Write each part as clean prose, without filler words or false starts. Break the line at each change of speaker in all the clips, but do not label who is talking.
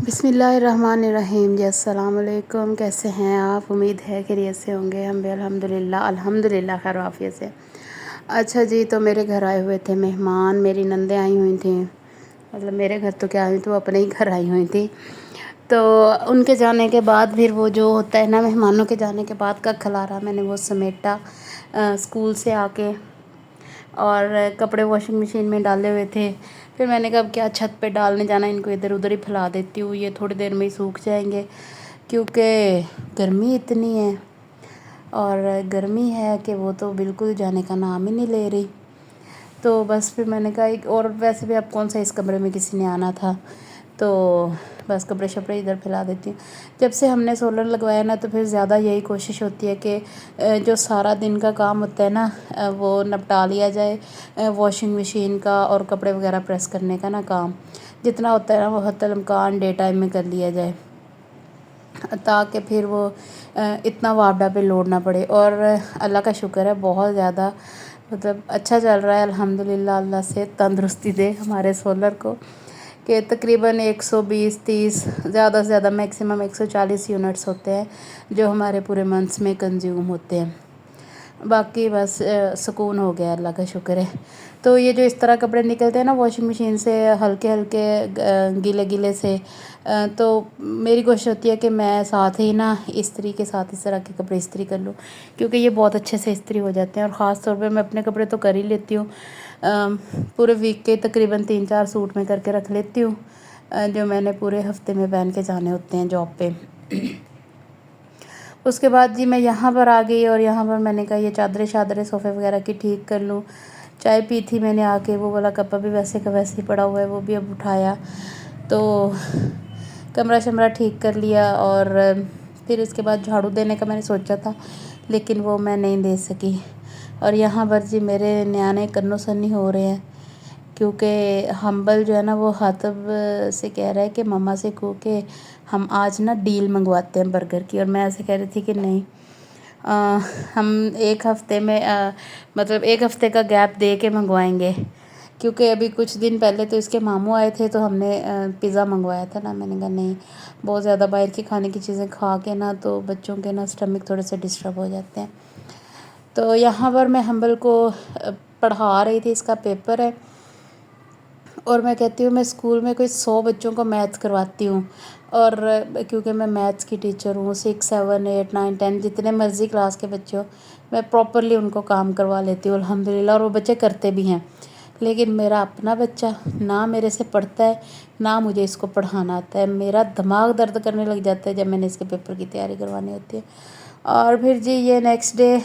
بسم اللہ الرحمن الرحیم جی السلام علیکم، کیسے ہیں آپ؟ امید ہے خیریت سے ہوں گے۔ ہم بھی الحمدللہ خیر و عافیت سے۔ اچھا جی، تو میرے گھر آئے ہوئے تھے مہمان، میری نندیں آئی ہوئی تھیں، مطلب میرے گھر تو کیا آئی تو اپنے ہی گھر آئی ہوئی تھیں۔ تو ان کے جانے کے بعد پھر وہ جو ہوتا ہے نا، مہمانوں کے جانے کے بعد کا کھلارا میں نے وہ سمیٹا اسکول سے آ کے، اور کپڑے واشنگ مشین میں ڈالے ہوئے تھے۔ پھر میں نے کہا اب کیا چھت پہ ڈالنے جانا، ان کو ادھر ادھر ہی پھیلا دیتی ہوں، یہ تھوڑی دیر میں ہی سوکھ جائیں گے، کیونکہ گرمی اتنی ہے، اور گرمی ہے کہ وہ تو بالکل جانے کا نام ہی نہیں لے رہی۔ تو بس پھر میں نے کہا اور ویسے بھی اب کون سا اس کمرے میں کسی نے آنا تھا، تو بس کپڑے شپڑے ادھر پھیلا دیتی ہوں۔ جب سے ہم نے سولر لگوایا نا، تو پھر زیادہ یہی کوشش ہوتی ہے کہ جو سارا دن کا کام ہوتا ہے نا، وہ نپٹا لیا جائے، واشنگ مشین کا اور کپڑے وغیرہ پریس کرنے کا نا کام جتنا ہوتا ہے نا، وہ حتی الامکان ڈے ٹائم میں کر لیا جائے، تاکہ پھر وہ اتنا وابڈا پہ لوڈ نہ پڑے۔ اور اللہ کا شکر ہے، بہت زیادہ مطلب اچھا چل رہا ہے الحمدللہ۔ اللہ سے تندرستی دے ہمارے سولر کو، کہ تقریباً 120-130 زیادہ سے زیادہ میکسیمم 140 یونٹس ہوتے ہیں جو ہمارے پورے منتھس میں کنزیوم ہوتے ہیں۔ باقی بس سکون ہو گیا، اللہ کا شکر ہے۔ تو یہ جو اس طرح کپڑے نکلتے ہیں نا واشنگ مشین سے، ہلکے ہلکے گیلے گیلے سے، تو میری کوشش ہوتی ہے کہ میں ساتھ ہی نا استری کے ساتھ اس طرح کے کپڑے استری کر لوں، کیونکہ یہ بہت اچھے سے استری ہو جاتے ہیں۔ اور خاص طور پہ میں اپنے کپڑے تو کر ہی لیتی ہوں، پورے ویک کے تقریباً 3-4 سوٹ میں کر کے رکھ لیتی ہوں، جو میں نے پورے ہفتے میں پہن کے جانے ہوتے ہیں جاب پہ۔ اس کے بعد جی میں یہاں پر آ گئی، اور یہاں پر میں نے کہا یہ چادریں صوفے وغیرہ کی ٹھیک کر لوں۔ چائے پی تھی میں نے آ کے، وہ والا کپ بھی ویسے کا ویسے ہی پڑا ہوا ہے، وہ بھی اب اٹھایا، تو کمرہ شمرہ ٹھیک کر لیا۔ اور پھر اس کے بعد جھاڑو دینے کا میں نے سوچا تھا، لیکن وہ میں نہیں دے سکی۔ اور یہاں پر جی میرے نیانے کرنو سنی ہو رہے ہیں، کیونکہ حنبل جو ہے نا وہ حاتب سے کہہ رہا ہے کہ مما سے کہو کہ ہم آج نا ڈیل منگواتے ہیں برگر کی، اور میں ایسے کہہ رہی تھی کہ نہیں، ہم ایک ہفتے میں مطلب ایک ہفتے کا گیپ دے کے منگوائیں گے، کیونکہ ابھی کچھ دن پہلے تو اس کے ماموں آئے تھے، تو ہم نے پیزا منگوایا تھا نا، میں نے کہا نہیں، بہت زیادہ باہر کی کھانے کی چیزیں کھا کے نا تو بچوں کے نا اسٹمک تھوڑے سے ڈسٹرب ہو جاتے ہیں۔ تو یہاں پر میں حنبل کو پڑھا رہی تھی، اس کا پیپر ہے، اور میں کہتی ہوں میں اسکول میں کوئی 100 بچوں کو میتھس کرواتی ہوں، اور کیونکہ میں میتھس کی ٹیچر ہوں، 6 7 8 9 10 جتنے مرضی کلاس کے بچے ہوں، میں پراپرلی ان کو کام کروا لیتی ہوں الحمدللہ، اور وہ بچے کرتے بھی ہیں۔ لیکن میرا اپنا بچہ نہ میرے سے پڑھتا ہے، نہ مجھے اس کو پڑھانا آتا ہے، میرا دماغ درد کرنے لگ جاتا ہے جب میں نے اس کے پیپر کی تیاری کروانی ہوتی ہے۔ اور پھر جی یہ نیکسٹ ڈے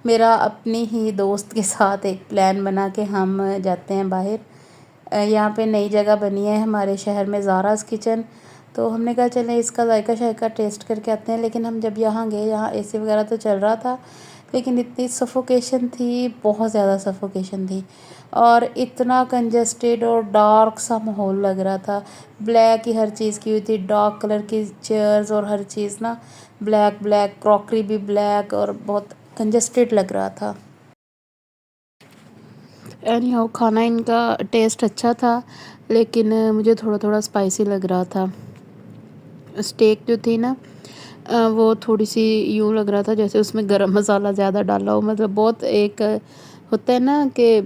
میرا اپنی ہی دوست کے ساتھ ایک پلان بنا کہ ہم جاتے ہیں باہر، یہاں پہ نئی جگہ بنی ہے ہمارے شہر میں، زاراز کچن، تو ہم نے کہا چلیں اس کا ذائقہ شائقہ ٹیسٹ کر کے آتے ہیں۔ لیکن ہم جب یہاں گئے، یہاں اے سی وغیرہ تو چل رہا تھا، لیکن اتنی سفوکیشن تھی، بہت زیادہ سفوکیشن تھی، اور اتنا کنجسٹیڈ اور ڈارک سا ماحول لگ رہا تھا۔ بلیک ہی ہر چیز کی ہوئی تھی، ڈارک کلر کی چیئرز، اور ہر چیز نا بلیک بلیک، کراکری بھی بلیک، اور بہت کنجسٹیڈ لگ رہا تھا۔ اینی ہاؤ کھانا ان کا ٹیسٹ اچھا تھا، لیکن مجھے تھوڑا تھوڑا اسپائسی لگ رہا تھا۔ اسٹیک جو تھی نا، وہ تھوڑی سی یوں لگ رہا تھا جیسے اس میں گرم مسالہ زیادہ ڈالا ہو، مطلب بہت ایک ہوتا ہے نا کہ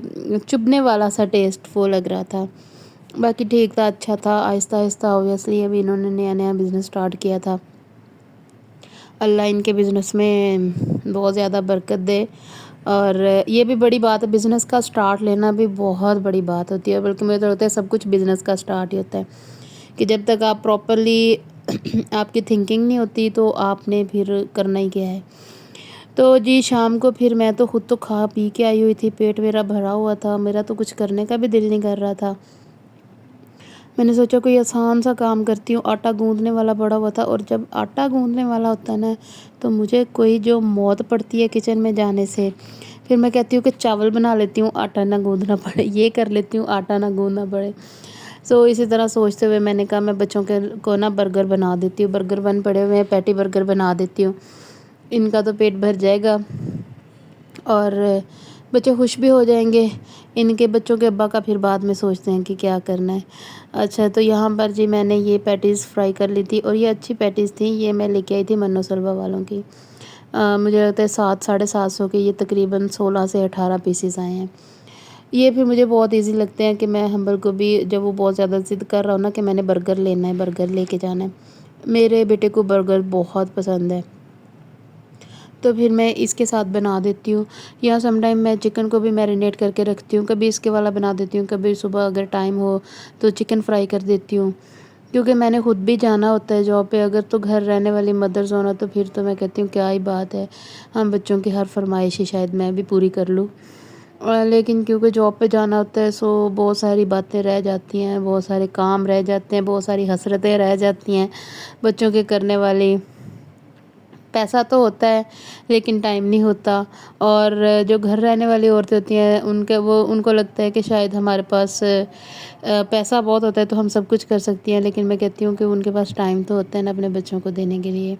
چبھنے والا سا ٹیسٹ وہ لگ رہا تھا۔ باقی ٹھیک تھا، اچھا تھا، آہستہ آہستہ اویسلی ابھی انہوں نے نیا نیا بزنس سٹارٹ کیا تھا، اللہ ان کے بزنس میں بہت زیادہ برکت دے۔ اور یہ بھی بڑی بات ہے، بزنس کا سٹارٹ لینا بھی بہت بڑی بات ہوتی ہے، بلکہ مجھے تو لگتا ہے سب کچھ بزنس کا سٹارٹ ہی ہوتا ہے، کہ جب تک آپ پراپرلی آپ کی تھنکنگ نہیں ہوتی تو آپ نے پھر کرنا ہی کیا ہے۔ تو جی شام کو پھر میں تو خود تو کھا پی کے آئی ہوئی تھی، پیٹ میرا بھرا ہوا تھا، میرا تو کچھ کرنے کا بھی دل نہیں کر رہا تھا۔ میں نے سوچا کوئی آسان سا کام کرتی ہوں، آٹا گوندنے والا پڑا ہوا تھا، اور جب آٹا گوندنے والا ہوتا ہے نا تو مجھے کوئی جو موت پڑتی ہے کچن میں جانے سے، پھر میں کہتی ہوں کہ چاول بنا لیتی ہوں، آٹا نہ گوندنا پڑے، یہ کر لیتی ہوں آٹا نہ گوندنا پڑے۔ سو اسی طرح سوچتے ہوئے میں نے کہا میں بچوں کے کو نا برگر بنا دیتی ہوں، برگر بن پڑے ہوئے ہیں، پیٹی برگر بنا دیتی ہوں، ان کا تو پیٹ بھر جائے گا۔ اور بچے خوش بھی ہو جائیں گے. ان کے بچوں کے ابا کا پھر بعد میں سوچتے ہیں کہ کیا کرنا ہے. اچھا تو یہاں پر جی میں نے یہ پیٹیز فرائی کر لی تھی اور یہ اچھی پیٹیز تھیں. یہ میں لے کے آئی تھی منو سلوا والوں کی. مجھے لگتا ہے 700-750 کے یہ تقریباً 16 سے 18 پیسز آئے ہیں. یہ پھر مجھے بہت ایزی لگتے ہیں کہ میں ہمبل کو بھی جب وہ بہت زیادہ ضد کر رہا ہو نا کہ میں نے برگر لینا ہے، برگر لے کے جانا ہے. میرے بیٹے کو برگر بہت پسند ہے تو پھر میں اس کے ساتھ بنا دیتی ہوں. یا سم ٹائم میں چکن کو بھی میرینیٹ کر کے رکھتی ہوں. کبھی اس کے والا بنا دیتی ہوں، کبھی صبح اگر ٹائم ہو تو چکن فرائی کر دیتی ہوں. کیونکہ میں نے خود بھی جانا ہوتا ہے جاب پہ. اگر تو گھر رہنے والی مدرز ہونا تو پھر تو میں کہتی ہوں کیا ہی بات ہے، ہم بچوں کی ہر فرمائش شاید میں بھی پوری کر لوں. لیکن کیونکہ جاب پہ جانا ہوتا ہے سو بہت ساری باتیں رہ جاتی ہیں، بہت سارے کام رہ جاتے ہیں، بہت ساری حسرتیں رہ جاتی ہیں بچوں کے کرنے والی. پیسہ تو ہوتا ہے لیکن ٹائم نہیں ہوتا. اور جو گھر رہنے والی عورتیں ہوتی ہیں ان کو لگتا ہے کہ شاید ہمارے پاس پیسہ بہت ہوتا ہے تو ہم سب کچھ کر سکتی ہیں. لیکن میں کہتی ہوں کہ ان کے پاس ٹائم تو ہوتا ہے نا اپنے بچوں کو دینے کے لیے.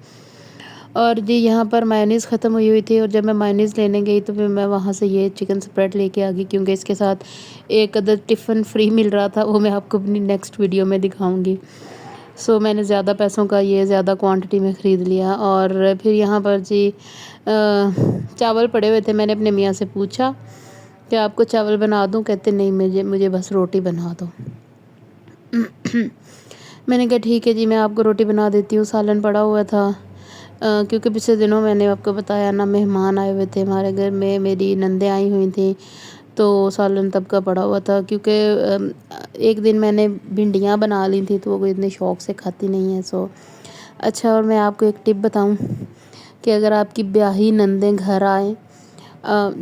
اور جی یہاں پر مایونیز ختم ہوئی تھی اور جب میں مایونیز لینے گئی تو پھر میں وہاں سے یہ چکن اسپریڈ لے کے آ گئی کیونکہ اس کے ساتھ ایک عدد ٹفن فری مل رہا تھا. وہ میں آپ کو اپنی نیکسٹ ویڈیو میں دکھاؤں گی. سو میں نے زیادہ پیسوں کا یہ زیادہ کوانٹٹی میں خرید لیا. اور پھر یہاں پر جی چاول پڑے ہوئے تھے. میں نے اپنے میاں سے پوچھا کہ آپ کو چاول بنا دوں؟ کہتے نہیں مجھے بس روٹی بنا دو. میں نے کہا ٹھیک ہے جی میں آپ کو روٹی بنا دیتی ہوں. سالن پڑا ہوا تھا کیونکہ پچھلے دنوں میں نے آپ کو بتایا نا مہمان آئے ہوئے تھے ہمارے گھر میں، میری نندیں آئی ہوئی تھیں تو سالن تب کا پڑا ہوا تھا. کیونکہ ایک دن میں نے بھنڈیاں بنا لی تھیں تو وہ اتنے شوق سے کھاتی نہیں ہیں. سو اچھا اور میں آپ کو ایک ٹپ بتاؤں کہ اگر آپ کی بیاہی نندیں گھر آئیں،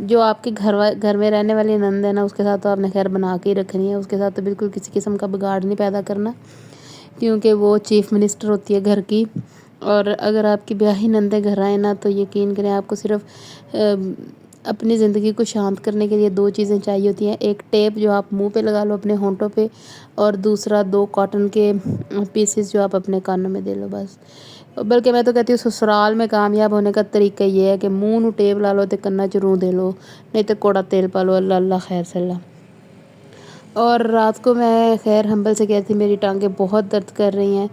جو آپ کے گھر میں رہنے والی نند ہے نا اس کے ساتھ تو آپ نے خیر بنا کے ہی رکھنی ہے. اس کے ساتھ تو بالکل کسی قسم کا بگاڑ نہیں پیدا کرنا کیونکہ وہ چیف منسٹر ہوتی ہے گھر کی. اور اگر آپ کی بیاہی نندیں گھر آئیں نا تو یقین کریں آپ کو صرف اپنی زندگی کو شانت کرنے کے لیے 2 چیزیں چاہیے ہوتی ہیں. ایک ٹیپ جو آپ منہ پہ لگا لو اپنے ہونٹوں پہ، اور دوسرا 2 کاٹن کے پیسز جو آپ اپنے کانوں میں دے لو بس. بلکہ میں تو کہتی ہوں سسرال میں کامیاب ہونے کا طریقہ یہ ہے کہ منہ نو ٹیپ لا لو تے کنا چ روح دے لو، نہیں تو کوڑا تیل پا لو. اللہ اللہ خیر صلی اللہ. اور رات کو میں خیر ہمبل سے کہتی میری ٹانگیں بہت درد کر رہی ہیں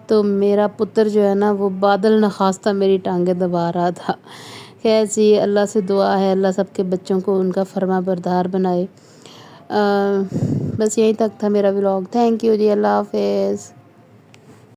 تو میرا پتر جو ہے نا وہ بادل نخواستہ میری ٹانگیں دبا رہا تھا. خیر جی اللہ سے دعا ہے اللہ سب کے بچوں کو ان کا فرما بردار بنائے. بس یہیں تک تھا میرا ولاگ. تھینک یو جی. اللہ حافظ.